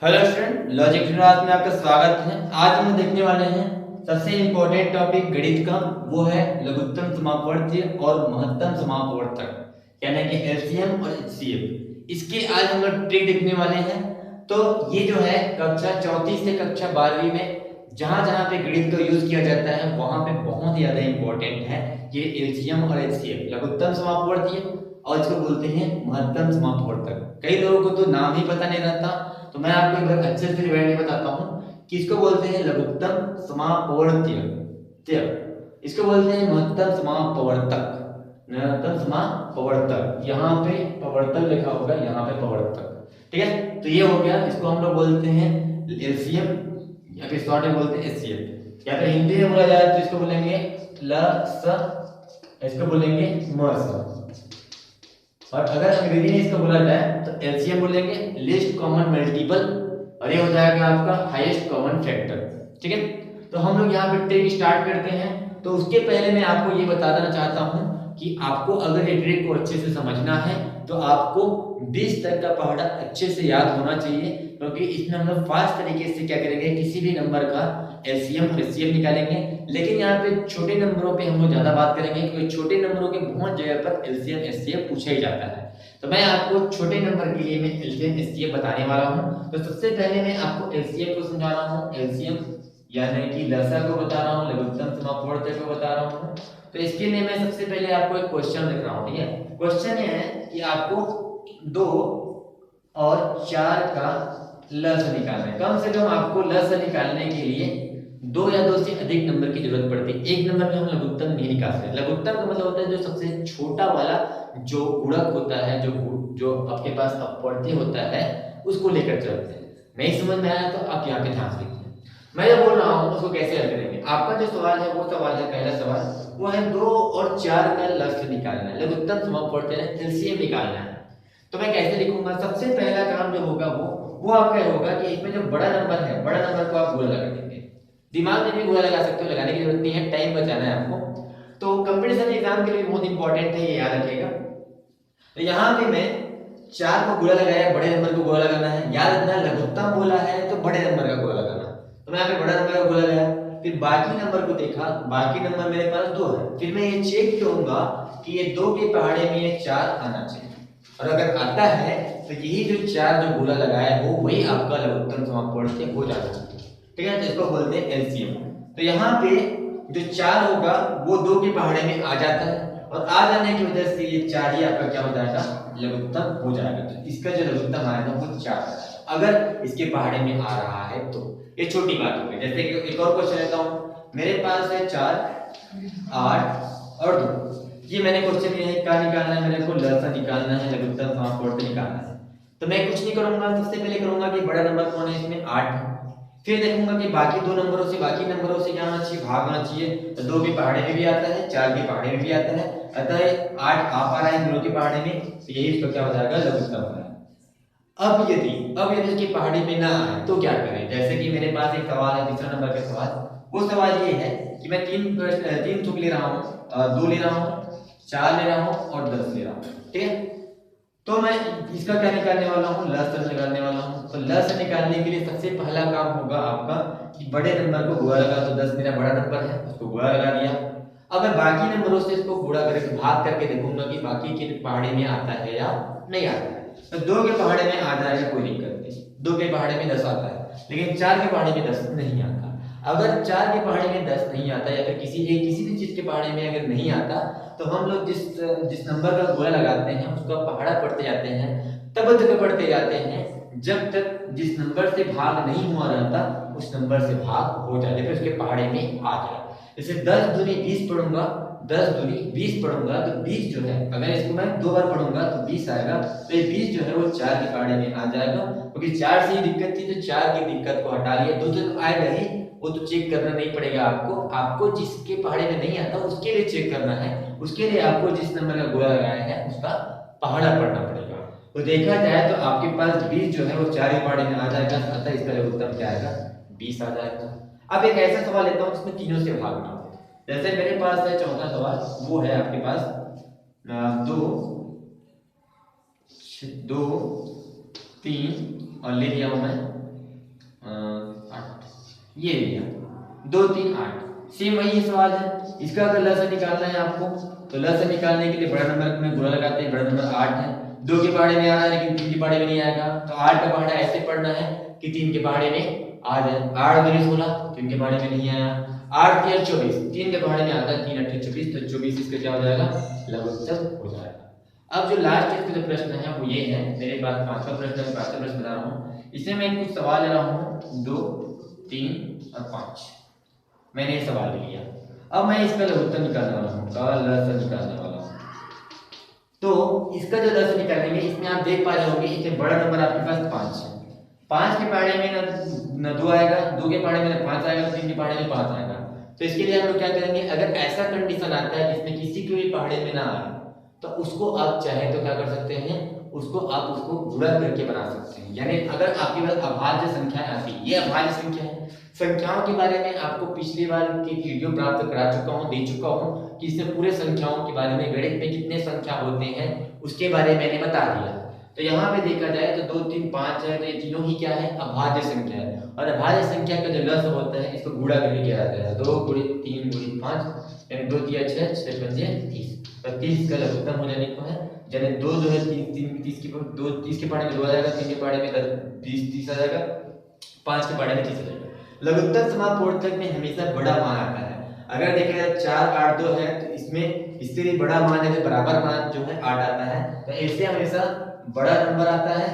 Hello student, logic class में आपका स्वागत है। आज हम देखने वाले हैं सबसे इम्पोर्टेंट टॉपिक गणित का, वो है लघुत्तम समापवर्ती और महत्तम समापवर्तक यानी कि एलसीएम और एचसीएफ। इसके आज हम लोग ट्रिक देखने वाले हैं। तो ये जो है कक्षा 34 से कक्षा 12वीं में जहां जहां पे गणित का यूज किया जाता है वहां पे बहुत ज्यादा इंपॉर्टेंट है ये एलसीएम और एचसीएफ, लघुत्तम समापवर्ती और इसको बोलते हैं महत्तम समापवर्तक। कई लोगों को तो नाम ही पता नहीं रहता, तो मैं आपको एक बार अच्छे से रिवाइंड बताता हूँ कि इसको बोलते हैं लघुत्तम समापवर्त्य, इसको बोलते हैं महत्तम समापवर्तक, महत्तम समापवर्तक। यहाँ पे पवर्तक लिखा होगा, यहाँ पे पवर्तक। ठीक है, तो ये हो गया। इसको हम लोग बोलते हैं एलसीएम या फिर शॉर्ट में बोलते हैं एचसीएफ, या फिर हिंदी में बोला जाए तो इसको बोलेंगे ल स, इसको बोलेंगे म स। और अगर अंग्रेजी में इसको बोला जाए तो एलसीएम बोलेंगे लीस्ट कॉमन मल्टीपल, और ये हो जाएगा आपका हाईएस्ट कॉमन फैक्टर। ठीक है, तो हम लोग यहाँ पे ट्रिक स्टार्ट करते हैं। तो उसके पहले मैं आपको ये बताना चाहता हूँ कि आपको अगर ये ट्रिक को अच्छे से समझना है तो आपको 20 तक का पहाड़ा अच्छे से याद होना चाहिए, क्योंकि इसमें हम लोग फास्ट तरीके से क्या करेंगे, किसी भी नंबर का एलसीएम और एचसीएफ निकालेंगे। लेकिन यहाँ पे छोटे नंबरों पे हम लोग ज्यादा बात करेंगे, क्योंकि छोटे नंबरों के बहुत जगह पर एलसीएम एचसीएफ पूछा ही जाता है। तो मैं आपको छोटे नंबर के लिए मैं एलसीएम एचसीएफ बताने वाला हूँ। तो सबसे पहले मैं आपको एलसीएम को समझा रहा हूँ, एलसीएम यानी कि लसा को बता रहा हूँ, लघुत्तम समापवर्तक को बता रहा हूँ। तो इसके लिए मैं सबसे पहले आपको एक क्वेश्चन लिख रहा हूँ। ठीक है, क्वेश्चन ये है कि आपको 2 और 4 का लस निकालना है। कम से कम आपको लस निकालने के लिए 2 या 2 से अधिक नंबर की जरूरत पड़ती है। एक नंबर में हम लघुत्तम नहीं निकाल सकते। लघुत्तम का मतलब होता है जो सबसे छोटा वाला जो गुणक होता है, जो आपके पास अपवर्ती होता है, उसको लेकर चलते हैं। नहीं समझ में आया तो आप यहाँ पे ध्यान से देखिए। मैं जो बोल रहा हूँ उसको कैसे हल करेंगे। आपका जो सवाल है वो सवाल है, पहला सवाल वो है 2 और 4 का लस निकालना है, लघुत्तम समापवर्ती एलसीएम निकालना है। तो मैं कैसे लिखूंगा, सबसे पहला काम जो होगा वो आपका होगा कि इसमें जो बड़ा नंबर है, बड़ा नंबर को आप गोला लगा देंगे। दिमाग में भी गोला लगा सकते हो, लगाने की जरूरत नहीं है, टाइम बचाना है आपको। तो कंपटीशन एग्जाम के लिए बहुत इंपॉर्टेंट है, ये याद रखिएगा। तो यहाँ पे मैं 4 को गोला लगाया, बड़े नंबर को गोला लगाना है। याद रखना लघुत्तम बोला है तो बड़े नंबर का गोला लगाना। तो मैं यहाँ पे बड़ा नंबर का गोला लगाया, फिर बाकी नंबर को देखा, बाकी नंबर मेरे पास 2 है। फिर मैं ये चेक करूंगा कि ये 2 के पहाड़े में ये 4 आना चाहिए, और अगर आता है तो यही जो 4 जो गोला लगाया है वो वही आपका लघुत्तम समापवर्ती हो जाना चाहिए। ठीक है, तो इसको बोलते हैं एलसीएम। तो यहाँ पे जो 4 होगा वो 2 के पहाड़े में आ जाता है, और आ जाने की वजह से ये 4 ही आपका क्या हो जाएगा, लघुत्तम हो जाएगा। तो इसका जो लघुत्तम आएगा वो 4 है, अगर इसके पहाड़े में आ रहा है तो। ये छोटी बात हो गई। जैसे कि एक और क्वेश्चन लेता हूँ, मेरे पास है 4, 8 और 2। ये मैंने क्वेश्चन ये है क्या निकालना है, मेरे को लसा निकालना है, लघुत्तम समापवर्ती निकालना है। तो मैं कुछ नहीं करूंगा, सबसे पहले करूंगा कि बड़ा नंबर कौन है इसमें, 8 है। फिर देखूंगा कि बाकी 2 नंबरों से, बाकी नंबरों से क्या आना चाहिए, भाग आना चाहिए। तो 2 के पहाड़े में भी आता है, 4 के पहाड़े में भी आता है, अतः 8 आ पा रहा है 2 के पहाड़े में, तो यही इसका क्या हो जाएगा, लघुत्तम हो जाएगा। अब यदि इसकी पहाड़ी में ना आए तो क्या करें। जैसे कि मेरे पास एक सवाल है, तीसरा नंबर का सवाल। वो सवाल ये है कि मैं तीन तुक ले रहा हूँ, 2 ले रहा हूँ, 4 ले रहा हूँ और 10 ले रहा हूँ। ठीक है, तो मैं इसका क्या निकालने वाला हूँ, लस निकालने वाला हूँ। तो लस निकालने के लिए सबसे पहला काम होगा आपका कि बड़े नंबर को गुणा लगा। तो 10 मेरा बड़ा नंबर है, उसको गुणा लगा दिया। अब मैं बाकी नंबरों से इसको गुणा करके भाग करके देखूंगा कि बाकी के पहाड़े में आता है या नहीं आता है। तो 2 के पहाड़े में आ जाएगा, कोई दिक्कत नहीं। 2 के पहाड़े में 10 आता है, लेकिन 4 के पहाड़े में 10 नहीं आता। अगर 4 के पहाड़े में 10 नहीं आता, या फिर किसी भी चीज के पहाड़े में अगर नहीं आता, तो हम लोग जिस नंबर का गोला लगाते हैं उसका पहाड़ा पढ़ते जाते हैं, तब तक पढ़ते जाते हैं जब तक जिस नंबर से भाग नहीं हुआ रहता उस नंबर से भाग हो जाए, फिर उसके पहाड़े में आ जाए। जैसे 10 दूनी 20 पढ़ूंगा, 10 दूनी 20 पढ़ूंगा, तो 20 जो है अगर इसको मैं 2 बार पढ़ूंगा तो 20 आएगा। तो ये 20 जो है वो 4 के पहाड़े में आ जाएगा, क्योंकि 4 से ही दिक्कत थी तो 4 की दिक्कत को हटा लिया। 2 तो आएगा ही, वो तो चेक करना नहीं पड़ेगा आपको। आपको जिसके पहाड़े में नहीं आता उसके लिए चेक करना है, उसके लिए आपको जिस नंबर का गोला लगाया है उसका पहाड़ा पढ़ना पड़ेगा। तो देखा जाए तो आपके पास 20 जो है वो 4 के पहाड़े में आ जाएगा, अतः इसका लघुत्तम क्या आएगा, 20 आ जाएगा। अब एक ऐसा सवाल लेता हूँ जिसमें तीनों से भागना हो। जैसे मेरे पास है चौथा सवाल, वो है आपके पास 2, 2, 3 और ले लिया हूं मैं 8, ये लिया 2 3 8। सेम वही सवाल है, इसका अगर लसा निकालना है आपको तो लसा निकालने के लिए बड़ा नंबर में गुणा लगाते हैं। बड़ा नंबर 8 है, 2 के पहाड़े में आ रहा है लेकिन 3 के पहाड़े में नहीं आएगा, तो 8 का पहाड़ा ऐसे पढ़ना है कि 3 के पहाड़े में आ जाए। 8 दूनी 16, 3 के पहाड़े में नहीं आया। 8 तिया 24, 3 के पहाड़े में आता है, 3 8 24, तो 24 इसका क्या हो जाएगा, लघुत्तम हो जाएगा। अब जो लास्ट इसका जो प्रश्न है वो ये है, मेरे पास 5वां प्रश्न है, 5वां प्रश्न बता रहा हूँ। इसमें मैं कुछ सवाल ले रहा हूँ 2 3 और 5, मैंने ये सवाल लिया। अब मैं इसका लघुत्तम निकालने वाला हूँ, का लसा निकालने वाला हूँ। तो इसका जो लसा निकालेंगे, इसमें आप देख पा रहे होंगे इसमें बड़ा नंबर आपके पास 5 है। 5 के पहाड़े में न 2 आएगा, 2 के पहाड़े में न 5 आएगा, 3 के पहाड़े में 5 आएगा। तो इसके लिए हम लोग क्या करेंगे, अगर ऐसा कंडीशन आता है जिसमें किसी के भी पहाड़े में ना आए तो उसको आप चाहे तो क्या कर सकते हैं, उसको गुणा करके बना सकते हैं। यानी अगर आपके पास अभाज्य संख्या आती है, ये अभाज्य संख्या है। संख्याओं के बारे में आपको पिछली बार की वीडियो प्राप्त करा चुका हूँ, दे चुका हूँ कि इसमें पूरे संख्याओं के बारे में, गणित में कितने संख्या होते हैं उसके बारे में मैंने बता दिया। तो यहाँ पे देखा जाए तो 2 3 5 है, तो ये तीनों ही क्या है, अभाज्य संख्या है। और अभाज्य संख्या का जो लस होता है इसको गुणा करके किया जाता है। 2 × 3 × 5 यानी 2 तिया 6, 6 पंजे 30, तो 30 का लघुत्तम हो जाने को है। यानी 2 जो है 30 के पहाड़े में 2 आ जाएगा, 3 के पहाड़े में 30 आ जाएगा, 5 के पहाड़े में 30 आ जाएगा। लघुत्तम समापवर्तक में हमेशा बड़ा मान आता है। अगर देखा जाए 4 8 2 है तो इसमें इससे भी बड़ा मान है, बराबर मान जो है 8 आता है। तो ऐसे हमेशा बड़ा नंबर आता है,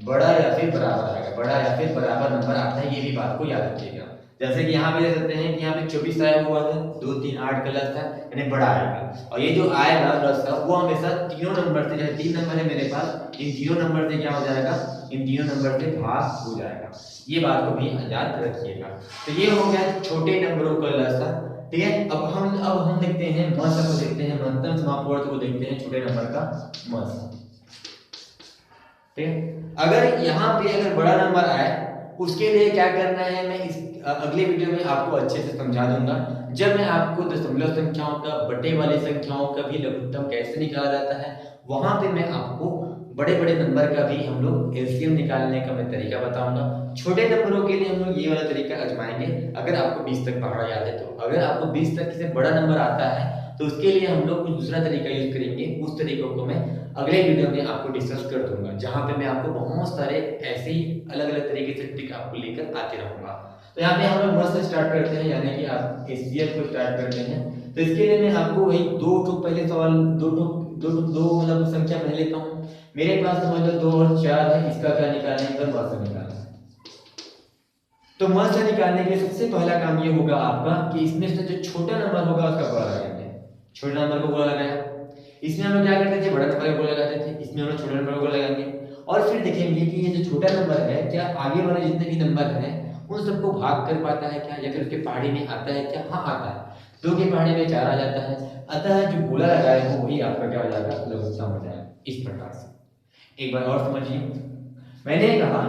बड़ा या फिर बराबर आएगा, बड़ा या फिर बराबर नंबर आता है, ये भी बात को याद रखिएगा। जैसे कि यहाँ पे देख सकते हैं कि यहाँ पे 24 आया हुआ है, 2 3 8 का लस था, यानी बड़ा आएगा। और ये जो आएगा लस का वो हमेशा तीनों नंबर से, जैसे 3 नंबर है मेरे पास, इन तीनों नंबर से क्या हो जाएगा, इन तीनों नंबर से भाग हो जाएगा। ये बात को भी याद रखिएगा। तो ये हो गया छोटे नंबरों का लसा, ठीक है। अब हम देखते हैं मसा को, देखते हैं महत्तम समापवर्तक को, देखते हैं छोटे नंबर का मसा, ठीक है। अगर यहाँ पे अगर बड़ा नंबर आए उसके लिए क्या करना है, मैं इस अगले वीडियो में आपको अच्छे से समझा दूंगा। जब मैं आपको दशमलव संख्याओं का, बटे वाली संख्याओं का भी लघुत्तम कैसे निकाला जाता है, वहां पे मैं आपको बड़े बड़े नंबर का भी हम लोग एलसीएम निकालने का मैं तरीका बताऊंगा। छोटे नंबरों के लिए हम लोग ये वाला तरीका आजमाएंगे, अगर आपको 20 तक पहाड़ा याद है तो। अगर आपको 20 तक से बड़ा नंबर आता है तो उसके लिए हम लोग कुछ दूसरा तरीका यूज करेंगे। उस तरीकों को मैं अगले वीडियो में आपको डिस्कस कर दूंगा, जहां पे मैं आपको बहुत सारे ऐसे ही अलग अलग तरीके से ट्रिक आपको लेकर आते रहूंगा। तो यहाँ पे हम लोग मस्त स्टार्ट करते हैं, यानी कि आप एचसीएफ को स्टार्ट करते हैं। तो इसके लिए मैं आपको वही दो पहले सवाल, दो मतलब संख्या पहले लेता हूँ। मेरे पास समझ लो 2 और 4 है, इसका क्या निकालना है, इधर मस्त निकालना है। तो मस्त निकालने के लिए सबसे पहला काम ये होगा आपका कि इसमें से जो छोटा नंबर होगा उसका गुणा लगाएंगे। छोटे नंबर को गुणा लगाया, इसमें हम लोग क्या करते थे, बड़ा नंबर को गुणा लगाते थे, इसमें हम लोग छोटे नंबर को लगाएंगे। और फिर देखेंगे कि ये जो छोटा नंबर है क्या आगे वाले जितने भी नंबर हैं उन सबको भाग कर पाता है क्या, या फिर उसके पहाड़ी में आता है क्या। हाँ आता है, 2 के पहाड़ी में 4 आ जाता है। अतः जो गोला लगाए हो वही आपका क्या हो जाएगा, लघुत्तम हो जाएगा। इस प्रकार से एक बार और समझिए, मैंने कहा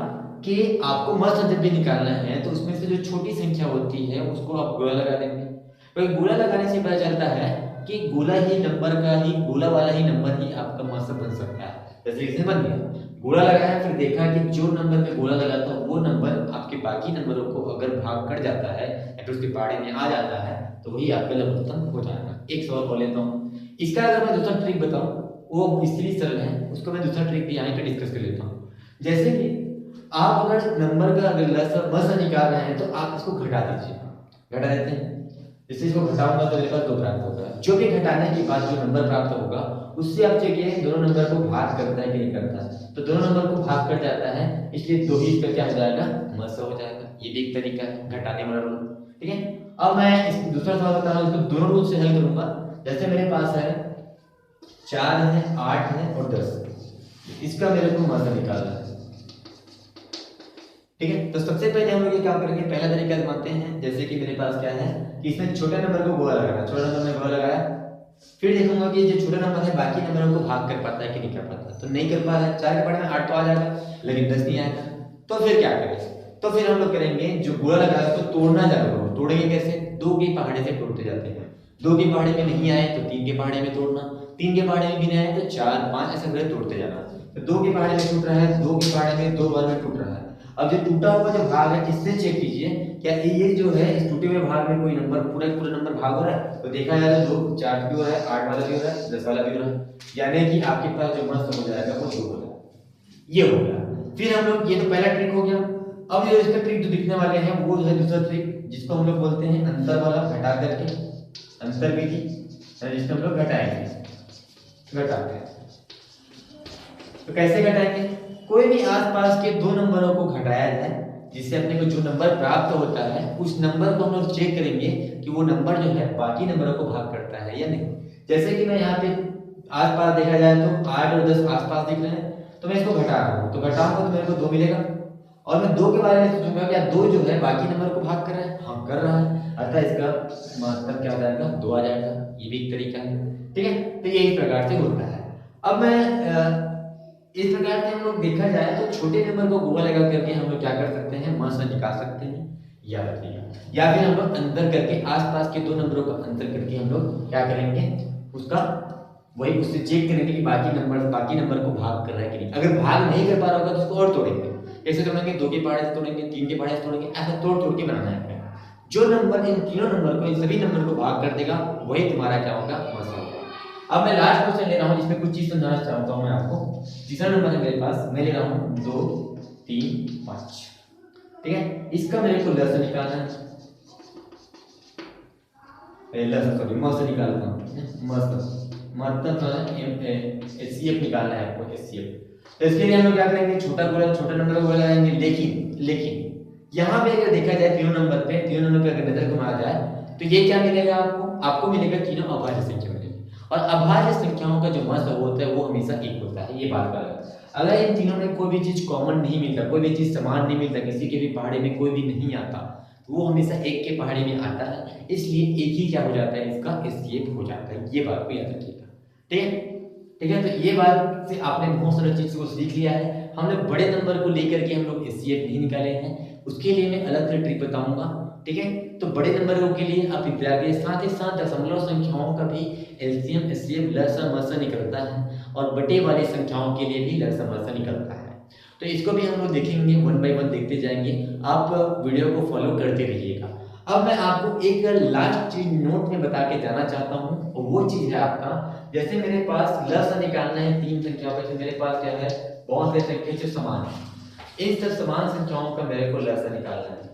कि आपको मस्त जब भी निकालना है तो उसमें से जो छोटी संख्या होती है उसको आप गोला लगा देंगे। तो गोला लगाने से पता चलता है कि गोला ही नंबर का ही, गोला वाला ही नंबर ही आपका मस्त बन सकता है। जैसे इसमें बन गया, गोला लगाया, फिर देखा कि जो नंबर में गोला लगा था वो नंबर आपके बाकी नंबरों को अगर भाग कर जाता है या फिर उसके पहाड़े में आ जाता है तो वही आपका लघुत्तम हो जाएगा। एक सवाल और लेता हूँ, इसका अगर मैं दूसरा ट्रिक बताऊँ वो इसलिए सरल है, उसको मैं दूसरा ट्रिक भी यहाँ पे डिस्कस कर लेता हूँ। जैसे कि आप अगर नंबर का अगर मसा निकाल रहे हैं तो आप इसको घटा दीजिए, घटा देते हैं। जैसे इसको घटाऊंगा तो मेरे पास 2 प्राप्त होगा। जो भी घटाने के बाद जो नंबर प्राप्त होगा उससे आप चेक करें दोनों नंबर को भाग करता है कि नहीं करता है। तो दोनों नंबर को भाग कर जाता है, इसलिए 2 ही इसका क्या हो जाएगा, मसा हो जाएगा। ये भी एक तरीका है घटाने वाला रूल, ठीक है। अब मैं इस दूसरा सवाल बता रहा हूँ, इसको दोनों रूल से हल करूंगा। जैसे मेरे पास है 4 है, 8 है और 10, इसका मेरे को मसा निकालना है, ठीक है। तो सबसे पहले हम लोग ये काम करेंगे, पहला तरीका आजमाते हैं। जैसे कि मेरे पास क्या है कि इसमें छोटे नंबर को गोला लगाना, छोटा नंबर में गोला लगाया, फिर देखूंगा कि जो छोटा नंबर है बाकी नंबरों को भाग कर पाता है कि नहीं कर पाता। तो नहीं कर पा रहा है, 4 के पहाड़े में 8 तो आ जाएगा लेकिन 10 नहीं आएगा। तो फिर क्या करें, तो फिर हम लोग करेंगे जो गोला लगाया उसको तोड़ना चालू करो। तोड़ेंगे कैसे, 2 के पहाड़े से तोड़ते जाते हैं। 2 के पहाड़े में नहीं आए तो 3 के पहाड़े में तोड़ना, 3 के पहाड़े में भी नहीं आए तो 4 5 ऐसे करके तोड़ते जाना। तो 2 के पहाड़े में टूट रहा है, 2 के पहाड़े में 2 बार में टूट रहा है। अब जो टूटा हुआ जो भाग है इससे चेक कीजिए क्या ये जो है इस टूटे हुए भाग में कोई नंबर पूरा नंबर भाग हो रहा है, तो देखा जाए तो 2 4 भी हो रहा है, 8 वाला भी हो रहा है, 10 वाला भी हो रहा है, यानी कि आपके पास जो मस्त हो जाएगा वो 2 हो जाएगा। ये हो गया। फिर हम लोग ये तो पहला ट्रिक हो गया। अब ये इसका ट्रिक जो दिखने वाले हैं वो है दूसरा ट्रिक जिसको हम लोग बोलते हैं अंतर वाला, घटा करके अंतर विधि, जिसको हम लोग घटाते हैं। तो कैसे घटाएंगे, कोई भी आसपास के 2 नंबरों को घटाया जाए जिससे अपने को जो नंबर प्राप्त होता है उस नंबर को हम लोग चेक करेंगे कि वो नंबर जो है बाकी नंबरों को भाग करता है या नहीं। जैसे कि मैं यहाँ पे आसपास देखा जाए तो 8 और 10 आसपास दिख रहे हैं, तो मैं इसको घटा रहा हूँ, तो घटाऊंगा तो मेरे को 2 मिलेगा, और मैं 2 के बारे में सोचूंगा क्या 2 जो है बाकी नंबर को भाग कर रहा है, हाँ कर रहा है, अतः इसका मतलब क्या हो जाएगा 2 आ जाएगा। ये भी एक तरीका है, ठीक है। तो ये इस प्रकार से होता है। अब मैं इस प्रकार से हम लोग देखा जाए तो छोटे नंबर को गोला लगा करके हम लोग क्या कर सकते हैं, मान से निकाल सकते हैं, याद रखिएगा। या फिर हम लोग अंतर करके आसपास के 2 नंबरों का अंतर करके हम लोग क्या करेंगे, उसका वही उससे चेक करेंगे कि बाकी नंबर को भाग कर रहा है कि नहीं। अगर भाग नहीं कर पा रहा होगा तो उसको और तोड़ेंगे, कैसे तोड़ेंगे, 2 के पहाड़े से तोड़ेंगे, 3 के पहाड़े से तोड़ेंगे, ऐसा तोड़ तोड़ के बनाना है। जो नंबर इन तीनों नंबर को, इन सभी नंबर को भाग कर देगा वही तुम्हारा क्या होगा, मसला होगा। अब मैं लास्ट क्वेश्चन ले रहा हूँ जिसमें कुछ चीज समझाना चाहता हूँ मैं आपको। तीसरा नंबर है मेरे पास, मैं ले रहा हूँ 2 3 5, ठीक है। इसका मेरे को लसा निकालना है, मस्त निकालता हूँ, एचसीएफ निकालना है आपको, एचसीएफ। तो इसके लिए हम लोग क्या करेंगे, छोटा नंबर को लगाएंगे, लेकिन यहाँ पे अगर देखा जाए तीनों नंबर पे अगर नजर घुमाया जाए तो ये क्या मिलेगा आपको मिलेगा तीनों अभाज्य संख्या मिलेगी, और अभाज्य संख्याओं का जो मतलब होता है वो हमेशा एक होता है, ये बात गलत है। अगर इन तीनों में कोई भी चीज कॉमन नहीं मिलता, कोई भी चीज समान नहीं मिलता, किसी के भी पहाड़े में कोई भी नहीं आता, वो हमेशा एक के पहाड़े में आता है, इसलिए एक ही क्या हो जाता है, इसका एचसीएफ हो जाता है। ये बात को याद रखिएगा, ठीक है। तो ये बात से आपने बहुत सारी चीज को सीख लिया है। हमने बड़े नंबर को लेकर के हम लोग एचसीएफ नहीं निकाले हैं, उसके लिए मैं अलग से ट्रिक बताऊंगा, ठीक है। तो बड़े नंबरों के लिए आप इंतजार, साथ ही साथ दशमलव संख्याओं का भी एलसीएम एचसीएफ लसा मसा निकलता है, और बटे वाली संख्याओं के लिए भी लसा मसा निकलता है। तो इसको भी हम लोग देखेंगे, 1 बाय 1 देखते जाएंगे, आप वीडियो को फॉलो करते रहिएगा। अब मैं आपको एक लास्ट चीज नोट में बता के जाना चाहता हूँ, और वो चीज है आपका, जैसे मेरे पास लसा निकालना है 3 संख्याओं का, मेरे पास क्या है, बहुत से संख्या जो समान है, इन सब समान संख्याओं का मेरे को लसा निकालना है।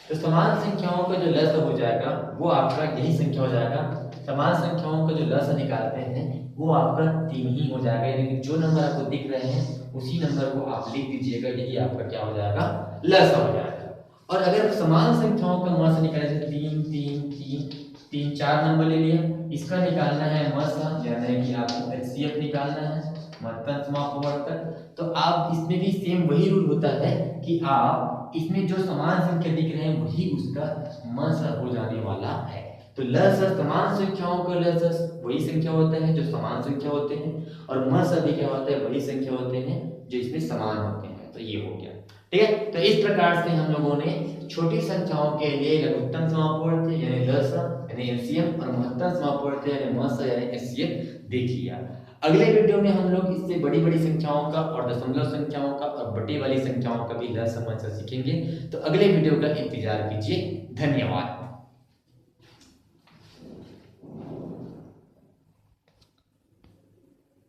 तो समान संख्याओं का जो लसा हो जाएगा वो आपका यही संख्या हो जाएगा। समान संख्याओं का जो लसा निकालते हैं वो आपका 3 ही हो जाएगा, यानी कि जो नंबर आपको दिख रहे हैं उसी नंबर को आप लिख दीजिएगा, यही आपका क्या हो जाएगा, लसा हो जाएगा। और अगर समान संख्याओं का मसा निकाले, 3 3 3 3 4 नंबर ले लिया, इसका निकालना है मसा, यानी कि आपको एचसीएफ निकालना है, महत्तम समापवर्तक। तो आप इसमें भी सेम वही रूल होता है कि आप इसमें जो समान संख्या दिख रहे हैं वही उसका मसा हो जाने वाला है। तो लसा समान संख्याओं का लसा वही संख्या होता है जो समान संख्या होते हैं, और मसा भी क्या होता है, वही संख्या होते हैं जो इसमें समान होते हैं। तो ये हो गया, ठीक है। तो इस प्रकार से हम लोगों ने छोटी संख्याओं के लिए लघुत्तम समापवर्तक यानी लसा यानी एलसीएम, और महत्तम समापवर्तक यानी मसा यानी एचसीएफ देख लिया। अगले वीडियो में हम लोग इससे बड़ी बड़ी संख्याओं का और दशमलव संख्याओं का और बटे वाली संख्याओं का भी लसा मसा सीखेंगे। तो अगले वीडियो का इंतजार कीजिए। धन्यवाद।